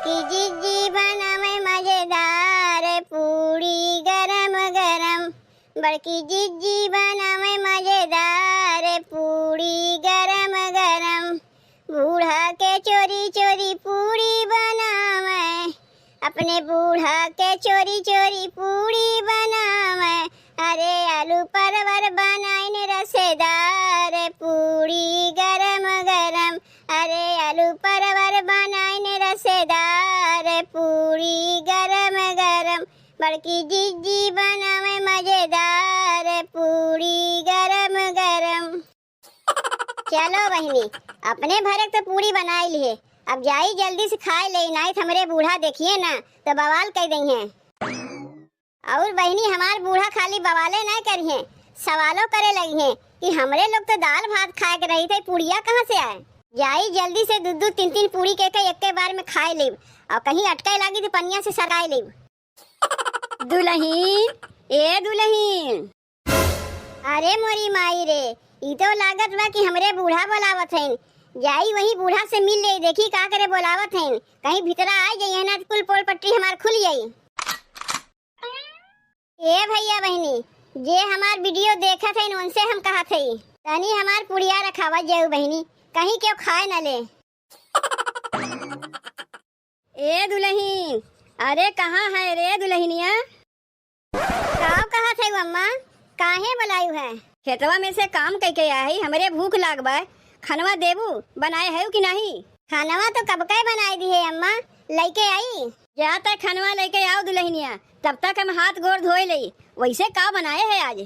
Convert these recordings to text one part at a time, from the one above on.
बड़की जीजी बनावे मजेदार पूड़ी गरम गरम। बड़की जीजी बनावे मजेदार पूड़ी गरम गरम। बूढ़ा के चोरी चोरी पूड़ी बनावे, अपने बूढ़ा के चोरी चोरी पूड़ी बनावे। अरे आलू परवर बनाइन रसेदार पूड़ी गरम गरम। अरे आलू परवर बनाइन रसेदार पूड़ी गरम गरम। बड़की जीजी बनावे मजेदार पूड़ी गरम गरम। चलो बहनी, अपने भरक तो पूड़ी बनाई लिए, अब जाई जल्दी से खाए ले, नहीं हमरे बूढ़ा देखिए ना तो बवाल कह दई है। और बहनी हमार बूढ़ा खाली बवाले नहीं करिए, सवालों करे लगी हैं कि हमरे लोग तो दाल भात खाए के रही थे, पूड़िया कहाँ से आए। जाई जल्दी से दो तीन तीन पूड़ी के एक के बार में खाए ले, और कहीं अटके लगी तो पनिया से सराय ले। दुल्हीन, ए दुल्हीन। अरे मोरी माई रे, ई तो लागत बा कि हमरे बूढ़ा बोलावत हैं। जाई वही बूढ़ा से मिल ले, देखी का करे बोलावत हैं। कहीं भीतरा आ जाइए ना कुल पोल पट्टी हमार खुल जाई। ए भैया बहनी, जे हमार वीडियो देखा थे उनसे हम कहा थे तनी हमार पुड़िया रखावा जाऊ बहनी, कहीं क्यों खाए न ले। ए दुल्हीन, अरे कहाँ है रे दुल्हनिया? कहा थे अम्मा, काहे बुलायू है? खेतवा में से काम कई आई, हमरे भूख लागबा, खनवा देबू बनाए है कि नहीं? खानवा तो कब के बनाई दी है अम्मा, लेके आई। जा तक खनवा लेके आओ दुल्हनिया, तब तक हम हाथ गोड़ धोए ले। वैसे का बनाए है आज?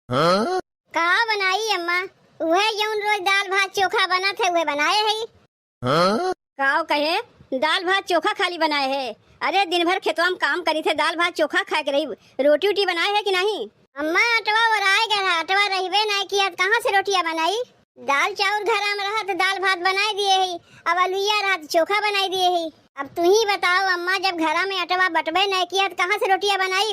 हाँ? का बनाई अम्मा? वह जौन रोज दाल भात चोखा बना थे वह बनाए है। हाँ? काव कहे दाल भात चोखा खाली बनाए है? अरे दिन भर खेतवा में काम करी थे, दाल भात चोखा खाए के रही, रोटी उटी बनाए है कि नहीं? अम्मा अटवा और आए गया, अटवा रहीबे नहीं किया, कहाँ से रोटियां बनाई? दाल चावल घर में रहा तो दाल भात बनाई दिए है, अब अलुइया रहा तो चोखा बनाई दिए है। अब तू ही बताओ अम्मा, जब घर में अटवा बटबे नहीं किया तो कहाँ से रोटियां बनाई?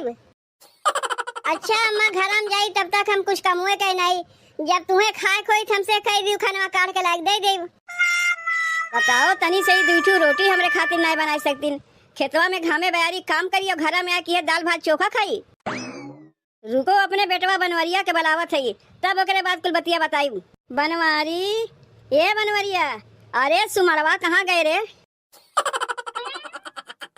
अच्छा अम्मा, घर में जाई तब तक हम कुछ कमुए के नहीं, जब तुम्हें खाए खोई हमसे कह दी खाना काट के लाग दे दे। बताओ तनी सही दूठू रोटी हमरे खातिर नहीं बना सकती, खेतवा में घामे बयारी काम करी और घर में आके दाल भात चोखा खाई। रुको, अपने बेटवा बनवरिया के बुलावत है, तब ओकरे बाद कुल बतिया बताई। बनवारी, ये बनवरिया, अरे सुमरवा कहाँ गए रे?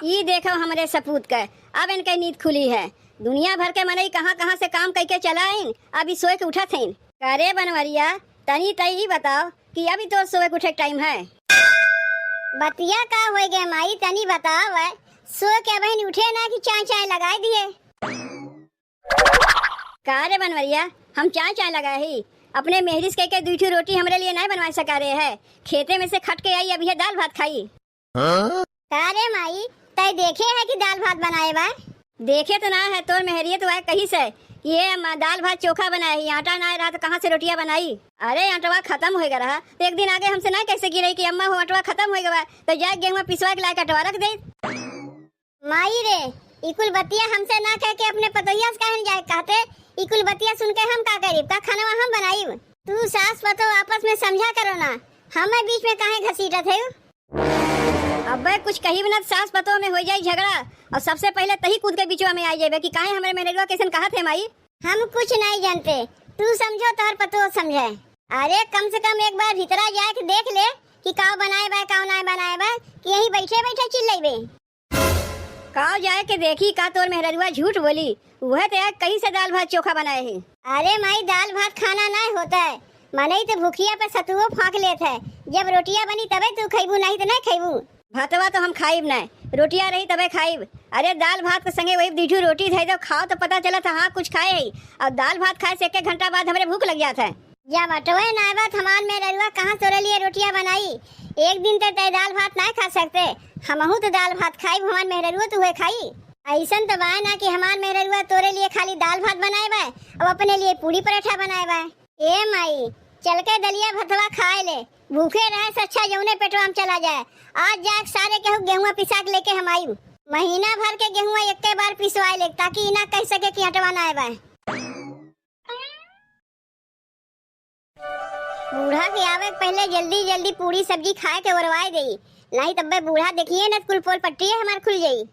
ये देखो हमरे सपूत का, अब इनके नींद खुली है। दुनिया भर के मनई कहाँ कहाँ से काम करके चलाइन, अभी सोए के उठा थे। अरे बनवरिया, तनी तई बताओ कि अभी तो सोए के उठे टाइम है। बतिया का हो गए माई, तनी बताओ है, सो के बहन उठे ना कि चाय चाय लगाए दिए? का रे बनवरिया, हम चाय चाय लगाए ही, अपने मेहरिस के दूठी रोटी हमरे लिए नहीं बनवा सका रहे है, खेते में से खट के आई, अभी दाल भात खाई। हाँ? का रे माई, तय देखे है कि दाल भात बनाए बा? देखे तो ना है, तोर मेहरियत तो है कहीं से ये दाल भात चोखा बनाए, आटा ना रहा तो कहाँ से रोटियां बनाई? अरे आटवा खत्म हो गया रहा तो एक दिन आगे हमसे ना कैसे गिरी कि अम्मा हो आटवा खत्म हो गया तो जा गेहूं पिसवा के लाके आटवा रख दे। माई रे, इकुल बतिया हमसे ना कह के अपने पतोहिया से कहन जाए, कहते इकुल बतिया सुन के हम का करीब का खाना हम बनाई? तू सास पतो आपस में समझा करो ना, हमें बीच में काहे घसीटत है? अबे कुछ कही बिना सास पतो में हो जाए झगड़ा, और सबसे पहले तही कूद के बीचवा में आ जाए कि काहे हमरे मेनेजवा कैसन कहा थे माई? हम कुछ नहीं जानते, तू समझो तोहर पतो समझे। अरे कम से कम एक बार भीतरा जाए के देख ले कि काव बनाए बा काव नहीं बनाए बा, कि यहीं बैठे बैठे चिल्लाइबे। काव जाए के देखी का तोर मेहररुआ झूठ बोली, वह तो कहीं से दाल भात चोखा बनाए है। अरे माई, दाल भात खाना नहीं होता है, मनई तो भूखिया पे सतुओ फाँक लेत है, जब रोटियां बनी तबे तू खइबू, नहीं तो नहीं खइबू। भातवा तो हम खाइब नहीं, रोटियां रही तबे खाइब। अरे दाल भात के संगे वही दूठू रोटी थे तो खाओ तो पता चला था हाँ कुछ खाए है, और दाल भात खाए से एक घंटा बाद हमारे भूख लग जाता है। जब अटवे ना बात हमार में ररुआ कहाँ तोरे लिए रोटियां बनाई? एक दिन तक तो दाल भात नहीं खा सकते, हमहू तो दाल भात खाई, हमार मेहररुआ तो हुए खाई। ऐसा तो बाय ना कि हमार मेहररुआ तोरे लिए खाली दाल भात बनाए बा और अपने लिए पूरी पराठा बनाए बा। ए माई, चल के दलिया भतवा खाए ले, भूखे रहे से अच्छा जौने पेटवा में चला जाए। आज जाके सारे केहू गेहूं पिसा के लेके हम आई, महीना भर के गेहूं एक बार पिसवाए ले, ताकि इना कह सके कि हटवा ना आए। बूढ़ा के आवे पहले जल्दी जल्दी पूरी सब्जी खाए के उड़वाए दे, नहीं तब बूढ़ा देखिए ना कुल पोल पट्टी है हमार खुल जाई।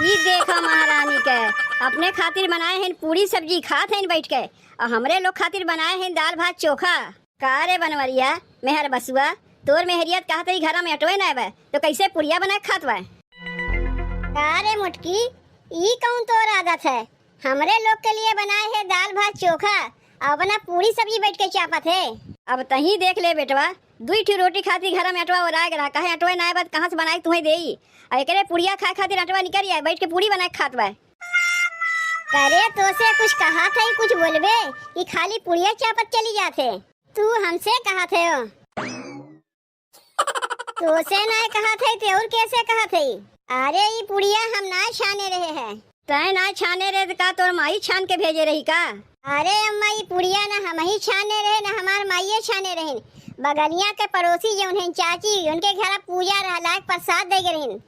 ये देखा महारानी के अपने खातिर बनाए हैं पूरी सब्जी खात हैं बैठ के, और हमरे लोग खातिर बनाए हैं दाल भात चोखा। का रे बनवरिया मेहर बसुआ, तोर मेहरियत कहत ही घर में अटवे ना बे तो कैसे पुड़िया बना खात बा? का रे मुटकी ई कौन तोर आदत है? हमरे लोग के लिए बनाए है दाल भात चोखा और अपना पूरी सब्जी बैठ के चापत है। अब तही देख ले बेटवा, दुई ठी रोटी खाती घर में अटवा और आए रहा, कहे अटवे ना बा कहां से बनाई तुम्हें देई, और एकरे पुड़िया खाए खातिर अटवा निकल आए बैठ के पूरी बना खात बा। करे तो से कुछ कहा था कुछ बोलबे कि खाली पुड़िया चापत चली जाते? तू हमसे कहा थे हो? तो से ना कहा थे ते और कैसे कहा थे? अरे ये पुड़िया हम ना छाने रहे हैं। तय ना छाने रहे का तोर माई छान के भेजे रही का? अरे अम्मा ये पुड़िया ना हम ही छाने रहे ना हमार माई छाने रहे। बगलिया के पड़ोसी जो उन्हें चाची उनके घर पूजा रहा प्रसाद दे गए।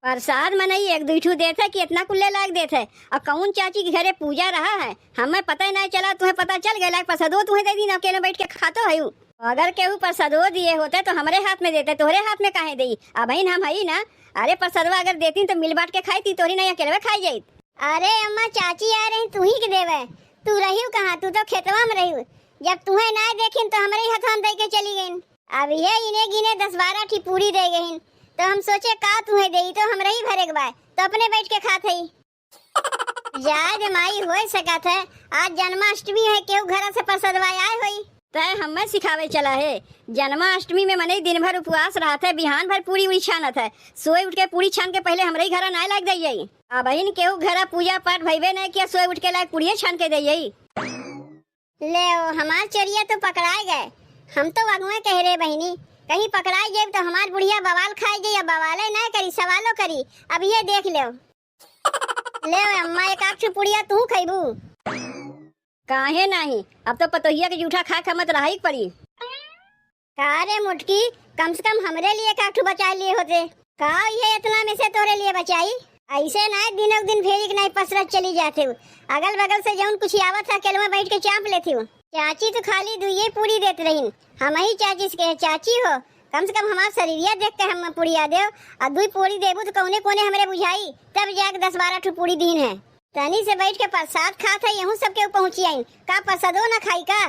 प्रसाद मनई एक दूठू देते कि इतना कुल्ले लायक देते, और कौन चाची के घरे पूजा रहा है हमें पता ही नहीं चला, तुम्हें पता चल गया प्रसादो तुम्हें दे दी ना, अकेले बैठ के खातो है। अगर केहू प्रसादो दिए होते तो हमारे हाथ में देते, तोहरे हाथ में काहे दी? अब हम है ना, अरे प्रसादवा अगर देती तो मिल बांट के खाई थी, तोरी नहीं अकेले खाई जाई। अरे अम्मा चाची आ रही तू ही के देवे, तू रही कहाँ? तू तो खेतवा में रही, जब तुम्हें ना देखी तो हमारे हाथ दे के चली गई। अब ये इन्हें गिने 10-12 ठी पूरी दे गई तो हम सोचे का तुम्हें दे तो हम रही भरे के बाद तो अपने बैठ के खाते ही। याद माई हो सकत है आज जन्माष्टमी है, केहू घर से प्रसादवा आए हुई तय हमें सिखावे चला है। जन्माष्टमी में मने दिन भर उपवास रहा था, बिहान भर पूरी उड़ी छानत है, सोए उठ के पूरी छान के पहले हमारे घर ना लाग दई। अब बहन केहू घर पूजा पाठ भइबे नहीं किया, सोए उठ के लाग पूरी छान के दई। ले हमार चोरिया तो पकड़ाए गए, हम तो अगुए कह रहे बहनी कहीं पकड़ाई जाए तो हमार बुढ़िया बवाल खाए जाए, बवाले ना करी सवालों करी। अब ये देख लो ले अम्मा एक आठ पुड़िया तू खइबू? काहे नहीं, अब तो पतोहिया के जूठा खा खमत रहा ही पड़ी। का रे मुटकी कम से कम हमरे लिए काठू बचा लिए होते का? ये इतना में से तोरे लिए बचाई? ऐसे ना दिनों दिन फेरी के नहीं पसरत चली जाते हो, अगल बगल से जौन कुछ आवत था केलवा बैठ के चाप लेती हूँ। चाची तो खाली दुइये पूरी देते रही, हम ही चाची के चाची हो, कम से कम हमार शरीरिया देख के हम पूड़िया दे, और दुई पूरी देबू तो कौने कोने हमरे बुझाई, तब जाके 10-12 ठू पूड़ी दीन है। तनी से बैठ के प्रसाद खात है, यहूं सबके पहुंची आई का प्रसादो ना खाई का?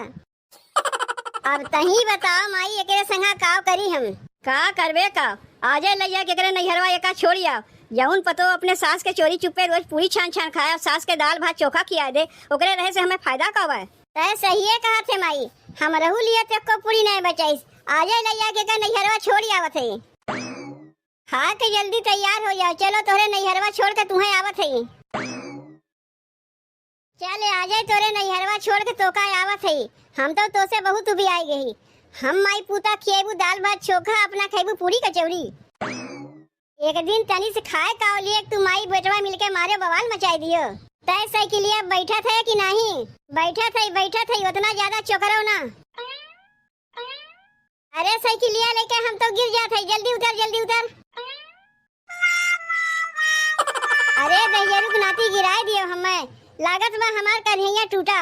अब तही बताओ माई एकरे संगा काव करी हम? का करबे का? आजे लैया के करे नैहरवा एका छोड़िया, जौन पतो अपने सास के चोरी चुपे रोज पूरी छान छान खाया, सास के दाल भात चोखा खिया दे, ओकरे रहे से हमें फायदा का है? तय सही है कहा थे माई, हम रहू लिया तक को पूरी नहीं बचाई, आजे लैया के का नैहरवा छोड़ी आवत है। हाँ के जल्दी तैयार हो जाओ, चलो तोरे नैहरवा छोड़ के तुम्हें आवत है। चल आ जाए तोरे नैहरवा छोड़ के तोका आवत है, हम तो तोसे बहुत उबी आई गई। हम माई पूता खिएबू दाल भात चोखा, अपना खाइबू पूरी कचौड़ी। एक दिन तनी से खाए का लिए तू माई बेटवा मिलके मारे बवाल मचाई दियो। तय साइकिलिया बैठा था कि नहीं? बैठा था उतना ज्यादा चोकरो ना। अरे साइकिलिया लेके हम तो गिर जाते, जल्दी उतर। अरे दैयरुक नाती गिराए दियो हमें, लागत में हमार कन्हैया टूटा।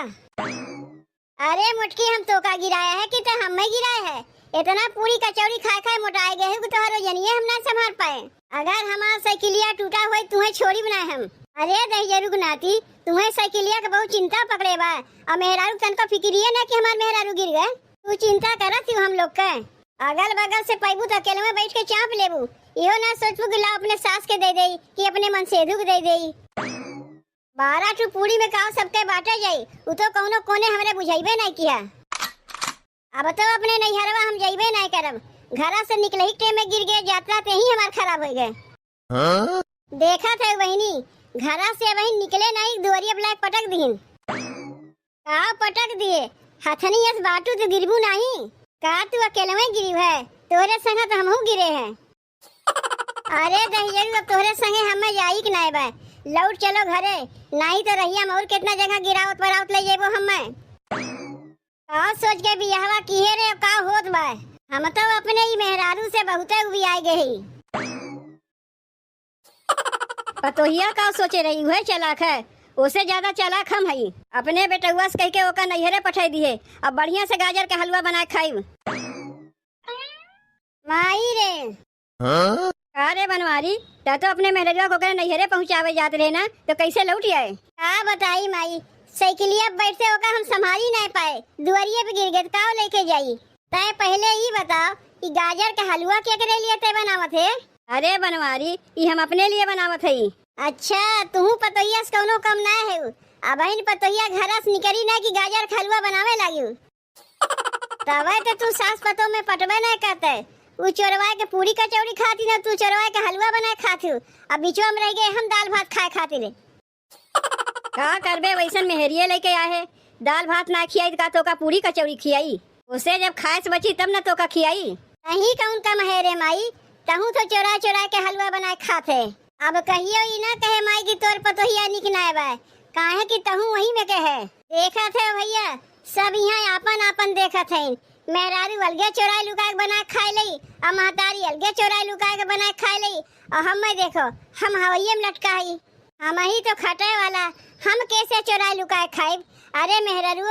अरे मुटकी हम तो का गिराया है कि तो हमें गिराया है? इतना पूरी कचौड़ी खाए मोटाए गए हो तो हरो जनिए हम ना संभाल पाए। अगर हमार साइकिलिया टूटा हुआ तुम्हें छोड़ी बनाए हम। अरे दैयरुक नाती तुम्हें साइकिलिया का बहुत चिंता पकड़े बा, और मेहरारू तन को फिक्रिए ना कि हमार मेहरारू गिर गए, तू चिंता करत हम लोग के। अगल बगल से पैबू तो अकेले में बैठ के चाप लेबू, इहो ना सोचबू कि ला अपने सास के दे देई कि अपने मन से दुख दे देई। 12 ठू पूरी में काव सबके बांटा जाई, उ तो कौनो कोने हमरे बुझाइबे नहीं किया। अब तो अपने नैहरवा हम जाइबे नहीं करब, घरा से निकले ही टे में गिर गए, यात्रा ते ही हमार खराब हो गए। देखा था बहनी घरा से वही निकले नहीं, दुआरिया ब्लैक पटक दीन। का पटक दिए? हथनी इस बाटू तो गिरबू नहीं का? तू अकेले में गिरी है, तोरे संग तो हमहू गिरे हैं। अरे दहिया तोरे संगे हमें जाई कि नहीं बा, लौट चलो घरे, नहीं तो रहिया और कितना जगह गिरावत परावत ले जेबो हमें। का सोच के बियाहवा किए रे का होत बा? हम तो अपने ही मेहरारू से बहुत उबी आई गई। पतोहिया का सोचे रही है चलाक है, ओसे ज्यादा चालाक हम हई। अपने बेटुआ से कह के ओका नैहरे पठाई दिए। अब बढ़िया से गाजर के हलवा बनाए खाई। माई रे अरे बनवारी तो अपने मेहरवा को करे नैहरे पहुँचावे जाते रहे ना, तो कैसे लौट आए? हाँ बताई माई, साइकिलिया बैठते होकर हम संभाली नहीं पाए, दुआरिये पे गिर गए, का लेके जाई? तय पहले ही बताओ कि गाजर का हलवा क्या करे लिए ते बनावत है? अरे बनवारी ये हम अपने लिए बनावत हई। अच्छा तू पतोहिया से कौनो कम ना है। अब इन पतोहिया घर से निकली ना कि गाजर का हलवा बनावे लगी। तब तो तू सास पतो में पटवे नहीं करते। वो चोरवा के पूरी कचौड़ी खाती ना, तू चोरवा के हलवा बनाए खाती। अब बीचवा में रह गए हम दाल भात खाए खाती रे। का करबे वैसन मेहरिये लेके आए। दाल भात ना खियाई का तो का पूरी कचौड़ी खियाई। उसे जब खाए से बची तब ना तो का खियाई। नहीं कौन कम है रे माई, तहू तो चोरा चोरा के हलवा बनाए खाते। अब कहियो ई ना कहे माई की तोर पतोहिया निक ना बा, काहे कि तहू वही में कहे। देखा थे भैया सब यहाँ आपन आपन देखा थे। मेहरारू अलगे चोराई लुका के बना खाए लई, और महतारी अलगे चोराई लुका के बना खाए लई। और हम देखो हम हवैये में लटका ही, हम ही तो खटे वाला, हम कैसे चोराई लुका खाए? अरे मेहरारू